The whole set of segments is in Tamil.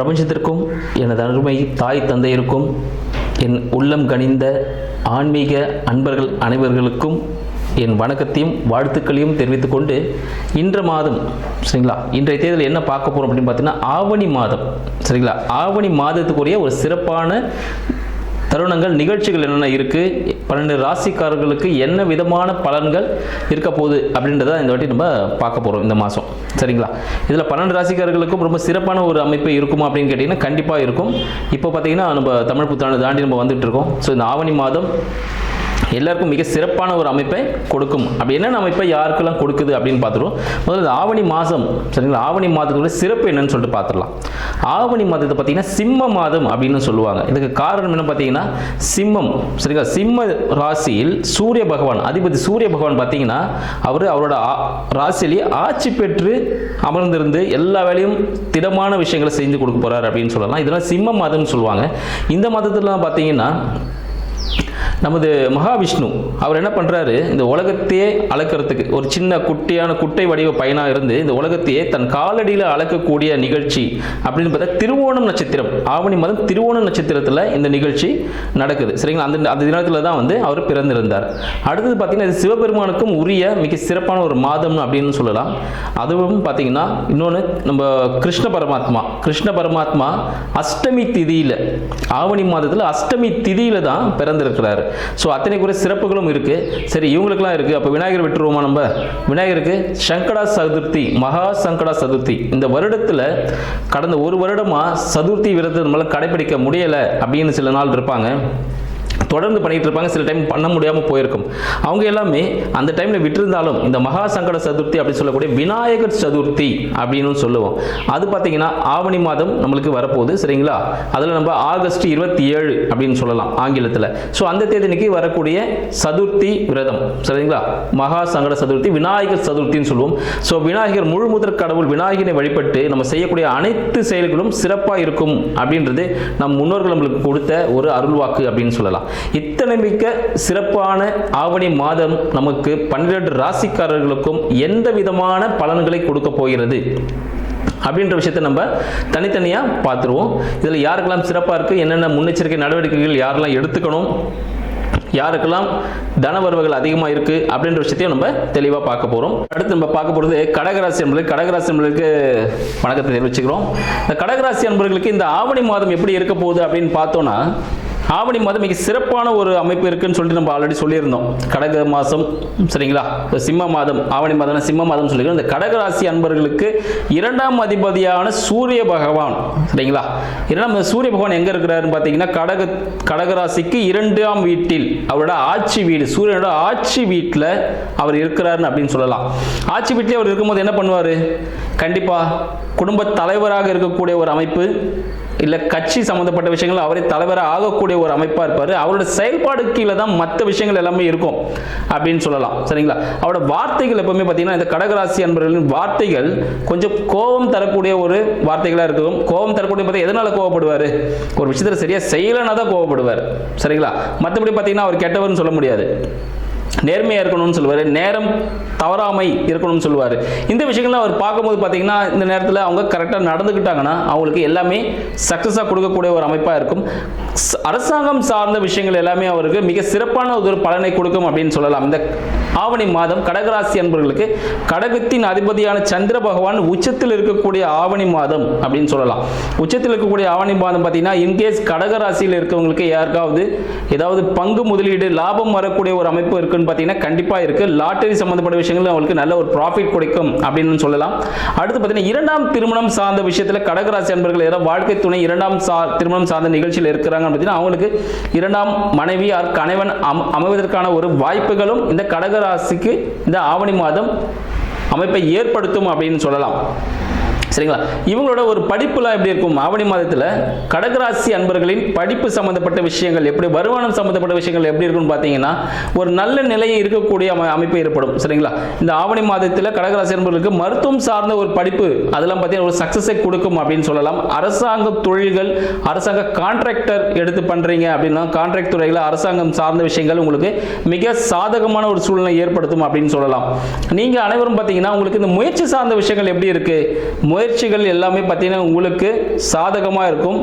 பிரபஞ்சத்திற்கும் எனது அருமை தாய் தந்தையருக்கும் என் உள்ளம் கனிந்த ஆன்மீக அன்பர்கள் அனைவர்களுக்கும் என் வணக்கத்தையும் வாழ்த்துக்களையும் தெரிவித்துக் கொண்டு இன்ற மாதம் சரிங்களா, இன்றைய தேதியில் என்ன பார்க்க போகிறோம் அப்படின்னு பார்த்தீங்கன்னா ஆவணி மாதம் சரிங்களா. ஆவணி மாதத்துக்குரிய ஒரு சிறப்பான தருணங்கள் நிகழ்ச்சிகள் என்னென்ன இருக்குது, 12 ராசிக்காரர்களுக்கு என்ன விதமான பலன்கள் இருக்க போகுது அப்படின்றத இந்த வாட்டி நம்ம பார்க்க போகிறோம் இந்த மாதம் சரிங்களா. இதில் 12 ராசிக்காரர்களுக்கும் ரொம்ப சிறப்பான ஒரு அமைப்பு இருக்குமா அப்படின்னு கேட்டிங்கன்னா கண்டிப்பாக இருக்கும். இப்போ பார்த்தீங்கன்னா நம்ம தமிழ் புத்தாண்டு தாண்டி நம்ம வந்துட்டு இருக்கோம். ஸோ இந்த ஆவணி மாதம் எல்லாருக்கும் மிக சிறப்பான ஒரு அமைப்பை கொடுக்கும். அப்படி என்னென்ன அமைப்பை யாருக்கெல்லாம் கொடுக்குது அப்படின்னு பார்த்துருவோம். முதல்ல ஆவணி மாதம் சரிங்களா, ஆவணி மாதத்தோட சிறப்பு என்னன்னு சொல்லிட்டு பார்த்துடலாம். ஆவணி மாதத்தை பார்த்தீங்கன்னா சிம்ம மாதம் அப்படின்னு சொல்லுவாங்க. இதுக்கு காரணம் என்ன பார்த்தீங்கன்னா சிம்மம் சரிங்களா, சிம்ம ராசியில் சூரிய பகவான் அதிபதி சூரிய பகவான் பார்த்தீங்கன்னா அவரோட ராசியிலேயே ஆட்சி பெற்று அமர்ந்திருந்து எல்லா வேலையும் திடமான விஷயங்களை செஞ்சு கொடுக்க போறாரு அப்படின்னு சொல்லலாம். இதெல்லாம் சிம்ம மாதம்னு சொல்லுவாங்க. இந்த மாதத்துலாம் பார்த்தீங்கன்னா நமது மகாவிஷ்ணு அவர் என்ன பண்ணுறாரு, இந்த உலகத்தையே அளக்கிறதுக்கு ஒரு சின்ன குட்டை வடிவ பையனாக இருந்து இந்த உலகத்தையே தன் காலடியில் அளக்கக்கூடிய நிகழ்ச்சி அப்படின்னு பார்த்தா திருவோணம் நட்சத்திரம், ஆவணி மாதம் திருவோணம் நட்சத்திரத்தில் இந்த நிகழ்ச்சி நடக்குது சரிங்களா. அந்த தினத்தில் தான் அவர் பிறந்திருந்தார். அடுத்தது பார்த்தீங்கன்னா இது சிவபெருமானுக்கும் உரிய மிக சிறப்பான ஒரு மாதம் அப்படின்னு சொல்லலாம். அதுவும் பார்த்தீங்கன்னா இன்னொன்று நம்ம கிருஷ்ண பரமாத்மா அஷ்டமி திதியில் ஆவணி மாதத்தில் அஷ்டமி திதியில் தான் பிறந்திருக்கிறார். ஸோ அத்தனை குறை சிறப்புகளும் இருக்கு. சரி, இவங்களுக்குலாம் இருக்கு. அப்போ விநாயகர் விட்டுருவோமா? நம்ம விநாயகருக்கு சங்கடா சதுர்த்தி, மகா சங்கடா சதுர்த்தி இந்த வருடத்தில் கடந்த ஒரு வருடமா சதுர்த்தி விரதத்தை நம்மளால கடைபிடிக்க முடியலை அப்படின்னு சில நாள் இருப்பாங்க, தொடர்ந்து பண்ணிட்டு இருப்பாங்க. சில டைம் பண்ண முடியாமல் போயிருக்கும். அவங்க எல்லாமே அந்த டைம்ல விட்டிருந்தாலும் இந்த மகா சங்கட சதுர்த்தி அப்படின்னு சொல்லக்கூடிய விநாயகர் சதுர்த்தி அப்படின்னு சொல்லுவோம். அது பார்த்தீங்கன்னா ஆவணி மாதம் நம்மளுக்கு வரப்போகுது சரிங்களா. அதில் நம்ம ஆகஸ்ட் 27 அப்படின்னு சொல்லலாம் ஆங்கிலத்தில். ஸோ அந்த தேதிக்கு வரக்கூடிய சதுர்த்தி விரதம் சரிங்களா, மகா சங்கட சதுர்த்தி விநாயகர் சதுர்த்தின்னு சொல்லுவோம். ஸோ விநாயகர் முழு முதற் கடவுள் விநாயகரை வழிபட்டு நம்ம செய்யக்கூடிய அனைத்து செயல்களும் சிறப்பாக இருக்கும் அப்படின்றது நம் முன்னோர்கள் நம்மளுக்கு கொடுத்த ஒரு அருள்வாக்கு அப்படின்னு சொல்லலாம். இத்தனை மிக்க சிறப்பான ஆவணி மாதம் நமக்கு 12 ராசிக்காரர்களுக்கும் எந்த விதமான பலன்களை கொடுக்க போகிறது அப்படின்ற விஷயத்தை நம்ம தனித்தனியாக பார்த்துருவோம். இதில் யாருக்கெல்லாம் சிறப்பாக இருக்குது, என்னென்ன முன்னெச்சரிக்கை நடவடிக்கைகள் யாரெல்லாம் எடுத்துக்கணும், யாருக்கெல்லாம் தன வரவுகள் அதிகமாக இருக்கு அப்படின்ற விஷயத்தையும் நம்ம தெளிவாக பார்க்க போகிறோம். அடுத்து நம்ம பார்க்க போகிறது கடகராசி அன்பர்களுக்கு வணக்கத்தை தெரிவிச்சுக்கிறோம். இந்த கடகராசி அன்பர்களுக்கு இந்த ஆவணி மாதம் எப்படி இருக்க போகுது அப்படின்னு பார்த்தோன்னா ஆவணி மாதம் மிக சிறப்பான ஒரு அமைப்பு இருக்குன்னு சொல்லிட்டு நம்ம ஆல்ரெடி சொல்லியிருந்தோம். கடக மாதம் சரிங்களா, சிம்ம மாதம் ஆவணி மாதம் சிம்ம மாதம் சொல்லிக்கிறோம். இந்த கடகராசி அன்பர்களுக்கு 2ஆம் அதிபதியான சூரிய பகவான் சரிங்களா. சூரிய பகவான் எங்க இருக்கிறாருன்னு பார்த்தீங்கன்னா கடகராசிக்கு 2ஆம் வீட்டில் அவரோட ஆட்சி வீடு, சூரியனோட ஆட்சி வீட்டில் அவர் இருக்கிறாருன்னு அப்படின்னு சொல்லலாம். ஆட்சி வீட்டிலே அவர் இருக்கும்போது என்ன பண்ணுவார், கண்டிப்பா குடும்ப தலைவராக இருக்கக்கூடிய ஒரு அமைப்பு, இல்லை கட்சி சம்மந்தப்பட்ட விஷயங்கள் அவரே தலைவராக ஆகக்கூடிய ஒரு அமைப்பாக இருப்பார். அவரோட செயல்பாடு கீழே தான் மற்ற விஷயங்கள் எல்லாமே இருக்கும் அப்படின்னு சொல்லலாம் சரிங்களா. அவரோட வார்த்தைகள் எப்பவுமே பார்த்தீங்கன்னா இந்த கடகராசி அன்பர்களின் வார்த்தைகள் கொஞ்சம் கோபம் தரக்கூடிய ஒரு வார்த்தைகளாக இருக்கும். கோபம் தரக்கூடிய பார்த்தா எதனால கோவப்படுவார், ஒரு விஷயத்தில் சரியாக செய்யலைன்னா தான் கோவப்படுவார் சரிங்களா. மற்றபடி பார்த்தீங்கன்னா அவர் கெட்டவர்னு சொல்ல முடியாது, நேர்மையாக இருக்கணும்னு சொல்லுவார், நேரம் தவறாமை இருக்கணும்னு சொல்லுவார். இந்த விஷயங்கள்லாம் அவர் பார்க்கும்போது பார்த்தீங்கன்னா இந்த நேரத்தில் அவங்க கரெக்டாக நடந்துக்கிட்டாங்கன்னா அவங்களுக்கு எல்லாமே சக்ஸஸாக கொடுக்கக்கூடிய ஒரு அமைப்பாக இருக்கும். அரசாங்கம் சார்ந்த விஷயங்கள் எல்லாமே அவருக்கு மிக சிறப்பான ஒரு பலனை கொடுக்கும் அப்படின்னு சொல்லலாம். இந்த ஆவணி மாதம் கடகராசி அன்பர்களுக்கு கடகத்தின் அதிபதியான சந்திர பகவான் உச்சத்தில் இருக்கக்கூடிய ஆவணி மாதம் அப்படின்னு சொல்லலாம். உச்சத்தில் இருக்கக்கூடிய ஆவணி மாதம் பார்த்தீங்கன்னா இன்கேஸ் கடகராசியில் இருக்கவங்களுக்கு யாருக்காவது ஏதாவது பங்கு முதலீடு லாபம் வரக்கூடிய ஒரு அமைப்பு இருக்குன்னு பார்த்தீங்கன்னா கண்டிப்பாக இருக்கு. லாட்டரி சம்பந்தப்பட்ட விஷயங்கள் அவங்களுக்கு நல்ல ஒரு ப்ராஃபிட் கொடுக்கும் அப்படின்னு சொல்லலாம். அடுத்து பார்த்தீங்கன்னா 2ஆம் திருமணம் சார்ந்த விஷயத்தில் கடகராசி அன்பர்கள் ஏதாவது வாழ்க்கை துணை 2ஆம் திருமணம் சார்ந்த நிகழ்ச்சியில் இருக்கிறாங்க பார்த்தீங்கன்னா அவங்களுக்கு 2ஆம் மனைவி கணவன் அமைவதற்கான ஒரு வாய்ப்புகளும் இந்த கடகராசிக்கு இந்த ஆவணி மாதம் அமைப்பை ஏற்படுத்தும் அப்படின்னு சொல்லலாம் சரிங்களா. இவங்களோட ஒரு படிப்புலாம் எப்படி இருக்கும் ஆவணி மாதத்தில், கடகராசி அன்பர்களின் படிப்பு சம்பந்தப்பட்ட விஷயங்கள் எப்படி, வருமானம் சம்பந்தப்பட்ட விஷயங்கள் எப்படி இருக்குன்னு பார்த்தீங்கன்னா ஒரு நல்ல நிலையை இருக்கக்கூடிய அமைப்பு ஏற்படும் சரிங்களா. இந்த ஆவணி மாதத்தில் கடகராசி அன்பர்களுக்கு மருத்துவம் சார்ந்த ஒரு படிப்பு அதெல்லாம் பார்த்தீங்கன்னா ஒரு சக்சஸை கொடுக்கும் அப்படின்னு சொல்லலாம். அரசாங்க தொழில்கள், அரசாங்க கான்ட்ராக்டர் எடுத்து பண்றீங்க அப்படின்னா கான்ட்ராக்ட் துறையில் அரசாங்கம் சார்ந்த விஷயங்கள் உங்களுக்கு மிக சாதகமான ஒரு சூழ்நிலை ஏற்படுத்தும் அப்படின்னு சொல்லலாம். நீங்க அனைவரும் பார்த்தீங்கன்னா உங்களுக்கு இந்த முயற்சி சார்ந்த விஷயங்கள் எப்படி இருக்கு, முயற்சிகள் எல்லாமே பார்த்தீங்கன்னா உங்களுக்கு சாதகமாக இருக்கும்.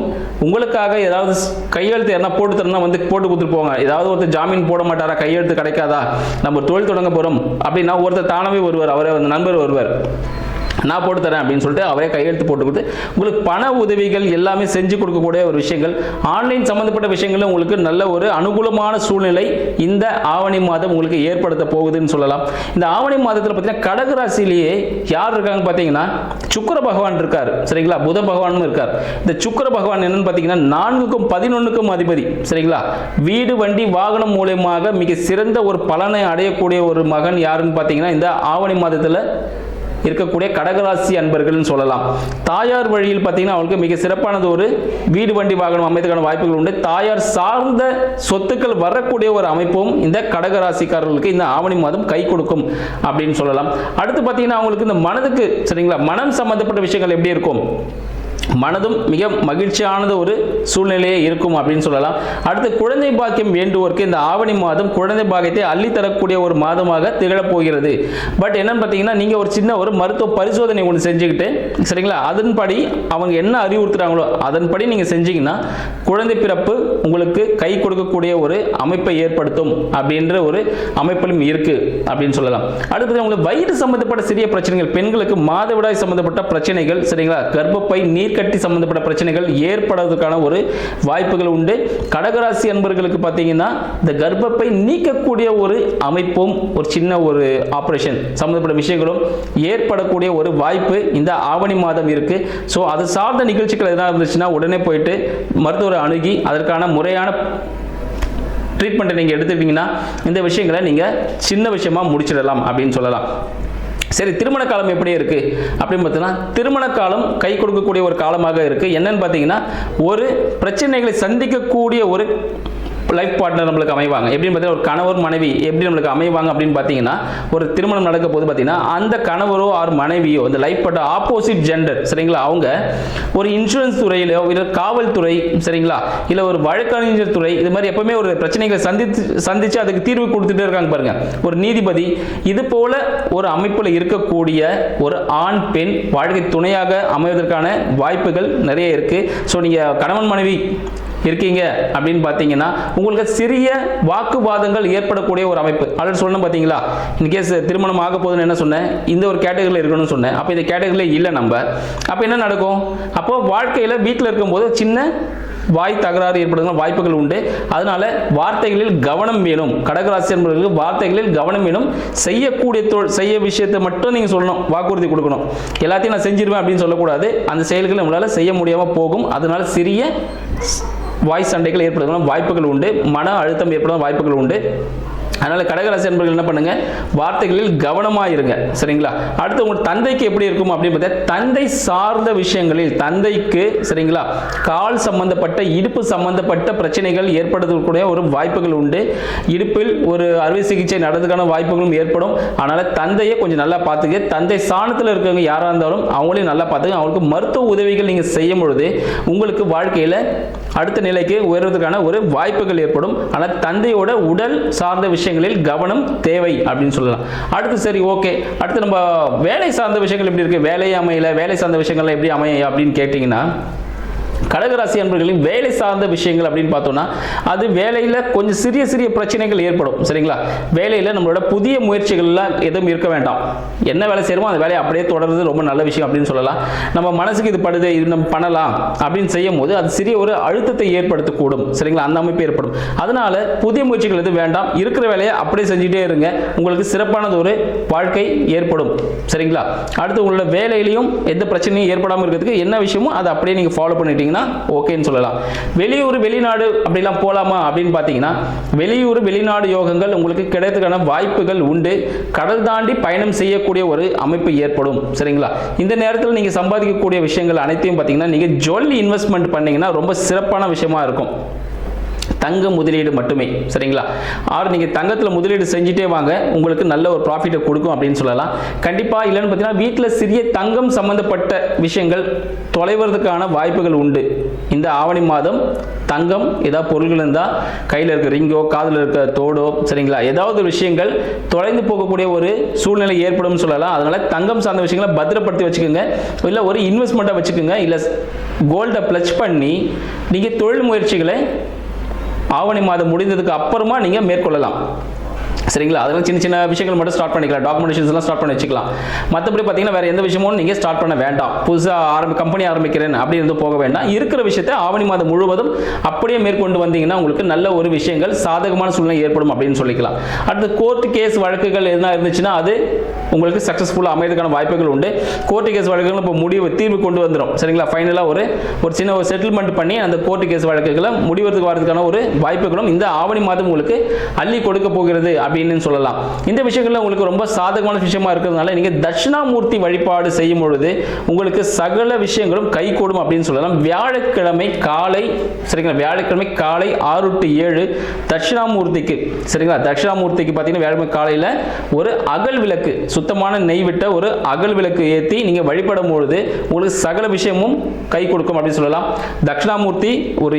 உங்களுக்காக ஏதாவது கையெழுத்து என்ன போட்டு தரணும் வந்து போட்டு கொடுத்துட்டு போவாங்க. ஏதாவது ஒருத்தர் ஜாமீன் போட மாட்டாரா, கையெழுத்து கிடைக்காதா, நம்ம தொழில் தொடங்க போகிறோம் அப்படின்னா ஒருத்தர் தானாகவே வருவார், அவரே வந்து நண்பர் வருவார், நான் போட்டு தரேன் அப்படின்னு சொல்லிட்டு அவரே கையெழுத்து போட்டு கொடுத்து உங்களுக்கு பண உதவிகள் எல்லாமே செஞ்சு கொடுக்கக்கூடிய ஒரு விஷயங்கள். ஆன்லைன் சம்பந்தப்பட்ட விஷயங்களும் உங்களுக்கு நல்ல ஒரு அனுகூலமான சூழ்நிலை இந்த ஆவணி மாதம் உங்களுக்கு ஏற்படுத்த போகுதுன்னு சொல்லலாம். இந்த ஆவணி மாதத்தில் பார்த்தீங்கன்னா கடகராசிலேயே யார் இருக்காங்க பார்த்தீங்கன்னா சுக்கிர பகவான் இருக்கார், சரிங்களா, புத பகவானும் இருக்கார். இந்த சுக்கிர பகவான் என்னன்னு பார்த்தீங்கன்னா 4க்கும் 11க்கும் அதிபதி, சரிங்களா. வீடு வண்டி வாகனம் மூலமாக மிக சிறந்த ஒரு பலனை அடையக்கூடிய ஒரு மகன் யாருன்னு பார்த்தீங்கன்னா இந்த ஆவணி மாதத்தில் இருக்கக்கூடிய கடகராசி அன்பர்கள்னு சொல்லலாம். தாயார் வழியில் பார்த்தீங்கன்னா அவங்களுக்கு மிக சிறப்பானது ஒரு வீடு வண்டி வாகனம் அமைத்துக்கான வாய்ப்புகள் உண்டு. தாயார் சார்ந்த சொத்துக்கள் வரக்கூடிய ஒரு அமைப்பும் இந்த கடகராசிக்காரர்களுக்கு இந்த ஆவணி மாதம் கை கொடுக்கும் அப்படின்னு சொல்லலாம். அடுத்து பார்த்தீங்கன்னா அவங்களுக்கு இந்த மனதுக்கு, சரிங்களா, மனம் சம்பந்தப்பட்ட விஷயங்கள் எப்படி இருக்கும், மனதும் மிக மகிழ்ச்சியானது ஒரு சூழ்நிலையே இருக்கும் அப்படின்னு சொல்லலாம். அடுத்து குழந்தை பாக்கியம் வேண்டுவோருக்கு இந்த ஆவணி மாதம் குழந்தை பாக்கியத்தை அள்ளித்தரக்கூடிய ஒரு மாதமாக திகழப் போகிறது. பட் என்னன்னு பார்த்தீங்கன்னா நீங்கள் ஒரு சின்ன ஒரு மருத்துவ பரிசோதனை ஒன்று செஞ்சுக்கிட்டு, சரிங்களா, அதன்படி அவங்க என்ன அறிவுறுத்துறாங்களோ அதன்படி நீங்கள் செஞ்சீங்கன்னா குழந்தை பிறப்பு உங்களுக்கு கை கொடுக்கக்கூடிய ஒரு அமைப்பை ஏற்படுத்தும் அப்படின்ற ஒரு அமைப்பிலும் இருக்கு அப்படின்னு சொல்லலாம். அடுத்தது உங்களுக்கு வயிறு சம்பந்தப்பட்ட சிறிய பிரச்சனைகள், பெண்களுக்கு மாதவிடாய் சம்பந்தப்பட்ட பிரச்சனைகள், சரிங்களா, கர்ப்பப்பை நீர்க்கட்டி சம்பந்தப்பட்ட பிரச்சனைகள் ஏற்படுவதற்கான ஒரு வாய்ப்புகள் உண்டு. கடகராசி அன்பர்களுக்கு பார்த்தீங்கன்னா இந்த கர்ப்பப்பை நீக்கக்கூடிய ஒரு அமைப்பும் ஒரு சின்ன ஒரு ஆபரேஷன் சம்பந்தப்பட்ட விஷயங்களும் ஏற்படக்கூடிய ஒரு வாய்ப்பு இந்த ஆவணி மாதம் இருக்கு. ஸோ அது சார்ந்த நிகழ்ச்சிகள் எதாவது இருந்துச்சுன்னா உடனே போயிட்டு மருத்துவரை அணுகி அதற்கான முறையான ட்ரீட்மெண்ட்டை நீங்கள் எடுத்துக்கிட்டீங்கன்னா இந்த விஷயங்களை நீங்கள் சின்ன விஷயமா முடிச்சிடலாம் அப்படின்னு சொல்லலாம். சரி, திருமண காலம் எப்படி இருக்கு அப்படின்னு பார்த்தீங்கன்னா திருமண காலம் கை கொடுக்கக்கூடிய ஒரு காலமாக இருக்கு. என்னன்னு பார்த்தீங்கன்னா ஒரு பிரச்சனைகளை சந்திக்கக்கூடிய ஒரு லைஃப் பார்ட்னர் நம்மளுக்கு அமைவாங்க. எப்படின்னு பார்த்தீங்கன்னா ஒரு கணவர் மனைவி எப்படி நம்மளுக்கு அமைவாங்க அப்படின்னு பார்த்தீங்கன்னா ஒரு திருமணம் நடக்க போது பார்த்தீங்கன்னா அந்த கணவரோ ஆர் மனைவியோ இந்த லைஃப் பார்ட்னர் ஆப்போசிட் ஜெண்டர், சரிங்களா, அவங்க ஒரு இன்சூரன்ஸ் துறையிலோ இல்லை காவல்துறை, சரிங்களா, இல்லை ஒரு வழக்கறிஞர் துறை, இது மாதிரி எப்பவுமே ஒரு பிரச்சனைகளை சந்திச்சு அதுக்கு தீர்வு கொடுத்துட்டே இருக்காங்க பாருங்க, ஒரு நீதிபதி, இது போல ஒரு அமைப்பில் இருக்கக்கூடிய ஒரு ஆண் பெண் வாழ்க்கை துணையாக அமைவதற்கான வாய்ப்புகள் நிறைய இருக்கு. ஸோ நீங்கள் கணவன் மனைவி இருக்கீங்க அப்படின்னு பார்த்தீங்கன்னா உங்களுக்கு சிறிய வாக்குவாதங்கள் ஏற்படக்கூடிய ஒரு அமைப்பு. ஆல்ரெடி சொல்லணும் பார்த்தீங்களா, இன்கேஸ் திருமணம் ஆக போதுன்னு என்ன சொன்னேன், இந்த ஒரு கேட்டகரியில் இருக்கணும்னு சொன்னேன். அப்போ இந்த கேட்டகரியில் இல்லை நம்ம, அப்போ என்ன நடக்கும், அப்போ வாழ்க்கையில் வீட்டில் இருக்கும்போது சின்ன வாய் தகராறு ஏற்படுகிற வாய்ப்புகள் உண்டு. அதனால வார்த்தைகளில் கவனம் வேணும். கடகராசி என்பவர்களுக்கு வார்த்தைகளில் கவனம் வேணும். செய்ய விஷயத்தை மட்டும் நீங்கள் சொல்லணும், வாக்குறுதி கொடுக்கணும். எல்லாத்தையும் நான் செஞ்சிருவேன் அப்படின்னு சொல்லக்கூடாது. அந்த செயல்களை நம்மளால் செய்ய முடியாமல் போகும். அதனால சிறிய வாய் சண்டைகள் ஏற்படுவதற்கான வாய்ப்புகள் உண்டு, மன அழுத்தம் ஏற்படுவதற்கான வாய்ப்புகள் உண்டு. அதனால கடகராசி அன்பர்கள் என்ன பண்ணுங்க, வார்த்தைகளில் கவனமா இருங்க, சரிங்களா. அடுத்து உங்க தந்தைக்கு எப்படி இருக்கும் அப்படின்னு பார்த்தா தந்தை சார்ந்த விஷயங்களில் அதற்கு, சரிங்களா, கால் சம்பந்தப்பட்ட இடுப்பு சம்பந்தப்பட்ட பிரச்சனைகள் ஏற்படுவதற்குரிய ஒரு வாய்ப்புகள் உண்டு. இடுப்பில் ஒரு அறுவை சிகிச்சை நடந்ததுக்கான வாய்ப்புகளும் ஏற்படும். அதனால தந்தையை கொஞ்சம் நல்லா பார்த்துக்க. தந்தை சாணத்தில் இருக்கிறவங்க யாரா இருந்தாலும் அவங்களையும் நல்லா பார்த்துக்க. அவங்களுக்கு மருத்துவ உதவிகள் நீங்க செய்யும் பொழுது உங்களுக்கு வாழ்க்கையில அடுத்த நிலைக்கு உயர்வதற்கான ஒரு வாய்ப்புகள் ஏற்படும். ஆனால் தந்தையோட உடல் சார்ந்த விஷயங்களில் கவனம் தேவை அப்படின்னு சொல்லலாம். அடுத்து சரி, ஓகே, அடுத்து நம்ம வேலை சார்ந்த விஷயங்கள் எப்படி இருக்கு, வேலை அமையல, வேலை சார்ந்த விஷயங்கள் எப்படி அமைய அப்படின்னு கேட்டீங்கன்னா கடகராசி அன்பர்களின் வேலை சார்ந்த விஷயங்கள் அப்படின்னு பார்த்தோம்னா அது வேலையில் கொஞ்சம் சிறிய சிறிய பிரச்சனைகள் ஏற்படும், சரிங்களா. வேலையில் நம்மளோட புதிய முயற்சிகள்லாம் எதுவும் இருக்க வேண்டாம். என்ன வேலை செய்யறோமோ அந்த வேலையை அப்படியே தொடர்றது ரொம்ப நல்ல விஷயம் அப்படின்னு சொல்லலாம். நம்ம மனசுக்கு இது படுது, இது நம்ம பண்ணலாம் அப்படின்னு செய்யும் போது அது சிறிய ஒரு அழுத்தத்தை ஏற்படுத்தக்கூடும், சரிங்களா, அந்த அமைப்பு ஏற்படும். அதனால புதிய முயற்சிகள் எதுவும் வேண்டாம். இருக்கிற வேலையை அப்படியே செஞ்சுட்டே இருங்க. உங்களுக்கு சிறப்பானது ஒரு வாழ்க்கை ஏற்படும், சரிங்களா. அடுத்து உங்களோட வேலையிலையும் எந்த பிரச்சனையும் ஏற்படாமல் இருக்கிறதுக்கு என்ன விஷயமோ அதை அப்படியே நீங்கள் ஃபாலோ பண்ணிட்டீங்கன்னா ஓகேன்னு சொல்லலாம். வெளியூர் வெளிநாடு அப்படிலாம் போலாமா அப்படின்னு பார்த்தீங்கன்னா வெளியூர் வெளிநாடு யோகங்கள் உங்களுக்கு கிடைக்கிறதுக்கான வாய்ப்புகள் உண்டு. கடல் தாண்டி பயணம் செய்யக்கூடிய ஒரு அமைப்பு ஏற்படும், சரிங்களா. இந்த நேரத்தில் நீங்க சம்பாதிக்கக்கூடிய விஷயங்கள் அனைத்தையும் பார்த்தீங்கன்னா நீங்க ஜுவல் இன்வெஸ்ட்மெண்ட் பண்ணீங்கன்னா ரொம்ப சிறப்பான விஷயமா இருக்கும். தங்க முதலீடு மட்டுமே. சரிங்களா? நீங்கள் தங்கத்தில் முதலீடு செஞ்சுட்டே வாங்க, உங்களுக்கு நல்ல ஒரு ப்ராஃபிட்டை கொடுக்கும் அப்படின்னு சொல்லலாம். கண்டிப்பாக இல்லைன்னு பார்த்தீங்கன்னா வீட்டில் சிறிய தங்கம் சம்பந்தப்பட்ட விஷயங்கள் தொலைவதற்கான வாய்ப்புகள் உண்டு. இந்த ஆவணி மாதம் தங்கம் ஏதாவது பொருள்கள் இருந்தால், கையில் இருக்க ரிங்கோ காதில் இருக்க தோடோ, சரிங்களா, ஏதாவது விஷயங்கள் தொலைந்து போகக்கூடிய ஒரு சூழ்நிலை ஏற்படும் சொல்லலாம். அதனால தங்கம் சார்ந்த விஷயங்களை பத்திரப்படுத்தி வச்சுக்கோங்க. இல்லை ஒரு இன்வெஸ்ட்மெண்ட்டாக வச்சுக்கோங்க. இல்லை கோல்டை பிளச் பண்ணி நீங்கள் தொழில் முயற்சிகளை ஆவணி மாதம் முடிந்ததுக்கு அப்புறமா நீங்கள் மேற்கொள்ளலாம். சரிங்களா? அதெல்லாம் சின்ன சின்ன விஷயங்கள் மட்டும் ஸ்டார்ட் பண்ணிக்கலாம். டாக்குமெண்டேஷன்ஸ் எல்லாம் ஸ்டார்ட் பண்ணி வச்சுக்கலாம். மற்றபடி பார்த்தீங்கன்னா வேறு எந்த விஷயமும் நீங்கள் ஸ்டார்ட் பண்ண வேண்டாம். புதுசாக கம்பெனி ஆரம்பிக்கிறேன் அப்படி இருந்து போக வேண்டாம். இருக்கிற விஷயத்தை ஆவணி மாதம் முழுவதும் அப்படியே மேற்கொண்டு வந்தீங்கன்னா உங்களுக்கு நல்ல ஒரு விஷயங்கள் சாதகமான சூழ்நிலை ஏற்படும் அப்படின்னு சொல்லிக்கலாம். அடுத்து கோர்ட் கேஸ் வழக்குகள் எதுனா இருந்துச்சுன்னா அது உங்களுக்கு சக்ஸஸ்ஃபுல்லாக அமையதுக்கான வாய்ப்புகள் உண்டு. கோர்ட் கேஸ் வழக்குகள் இப்போ தீர்வு கொண்டு வந்துடும். சரிங்களா? ஃபைனலாக ஒரு சின்ன ஒரு செட்டில்மெண்ட் பண்ணி அந்த கோர்ட் கேஸ் வழக்குகளை முடிவதற்கு வரதுக்கான ஒரு வாய்ப்புகளும் இந்த ஆவணி மாதம் உங்களுக்கு அள்ளி கொடுக்க போகிறது அப்படின்னு சொல்லலாம். இந்த விஷயங்கள்ல உங்களுக்கு ரொம்ப சாதகமான விஷயமா இருக்கிறதுனால நீங்க தட்சிணாமூர்த்தி வழிபாடு செய்யும் பொழுது உங்களுக்கு சகல விஷயங்களும் கைகூடும் அப்படின்னு சொல்லலாம். வியாழக்கிழமை காலை, சரிங்களா, வியாழக்கிழமை காலை 6 to 7 தட்சிணாமூர்த்திக்கு, சரிங்களா, தட்சிணாமூர்த்திக்கு பார்த்தீங்கன்னா வியாழக்கிழமை காலையில் ஒரு அகல் விளக்கு, சுத்தமான நெய் விட்ட ஒரு அகல் விளக்கு ஏற்றி நீங்க வழிபடும் பொழுது உங்களுக்கு சகல விஷயமும் கை கொடுக்கும் அப்படின்னு சொல்லலாம். தட்சிணாமூர்த்தி ஒரு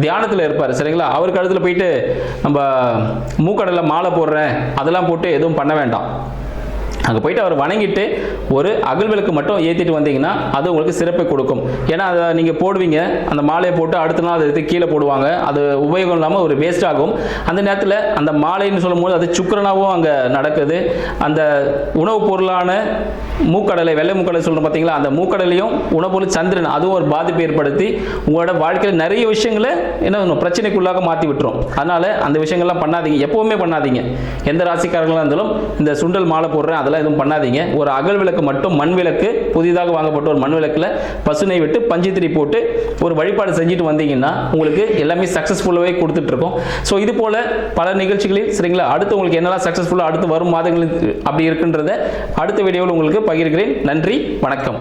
தியானத்தில் இருப்பார். சரிங்களா? அவருக்கு அடுத்துல போயிட்டு நம்ம மூக்கடலை மாலை போடுறேன் அதெல்லாம் போட்டு எதுவும் பண்ண வேண்டாம். அங்கே போயிட்டு அவர் வணங்கிட்டு ஒரு அகல் விளக்கு மட்டும் ஏற்றிட்டு வந்தீங்கன்னா அது உங்களுக்கு சிறப்பை கொடுக்கும். ஏன்னா அதை நீங்கள் போடுவீங்க, அந்த மாலையை போட்டு அடுத்த நாள் அதை எடுத்து கீழே போடுவாங்க, அது உபயோகம் இல்லாமல் ஒரு வேஸ்ட் ஆகும். அந்த நேரத்தில் அந்த மாலைன்னு சொல்லும் போது அது சுக்கரனாகவும் அங்கே நடக்குது. அந்த உணவுப் பொருளான மூக்கடலை, வெள்ளை மூக்கடலை சொல்கிறோம் பார்த்தீங்களா, அந்த மூக்கடலையும் உணவு பொருள் சந்திரன் அதுவும் ஒரு பாதிப்பை ஏற்படுத்தி உங்களோட வாழ்க்கையில் நிறைய விஷயங்களை என்ன பிரச்சனைக்குள்ளாக மாற்றி விட்டுரும். அதனால் அந்த விஷயங்கள்லாம் பண்ணாதீங்க, எப்போவுமே பண்ணாதீங்க. எந்த ராசிக்காரங்களாக இருந்தாலும் இந்த சுண்டல் மாலை போடுறேன் அதெல்லாம் எதுவும் பண்ணாதீங்க. ஒரு அகல் விளக்கு மட்டும், மண் விளக்கு, புதிதாக வாங்கப்பட்ட ஒரு மண் விளக்குல பசுனை விட்டு பஞ்சுத்திரி போட்டு ஒரு வழிபாடு செஞ்சுட்டு வந்தீங்கன்னா உங்களுக்கு எல்லாமே சக்சஸ்ஃபுல்லாகவே கொடுத்துட்டு இருக்கோம். ஸோ இது போல பல நிகழ்ச்சிகளில், சரிங்களா, அடுத்து உங்களுக்கு என்னெல்லாம் சக்சஸ்ஃபுல்லாக அடுத்து வரும் மாதங்களில் அப்படி இருக்குன்றத அடுத்த வீடியோவில் உங்களுக்கு பகிர்கிறேன். நன்றி, வணக்கம்.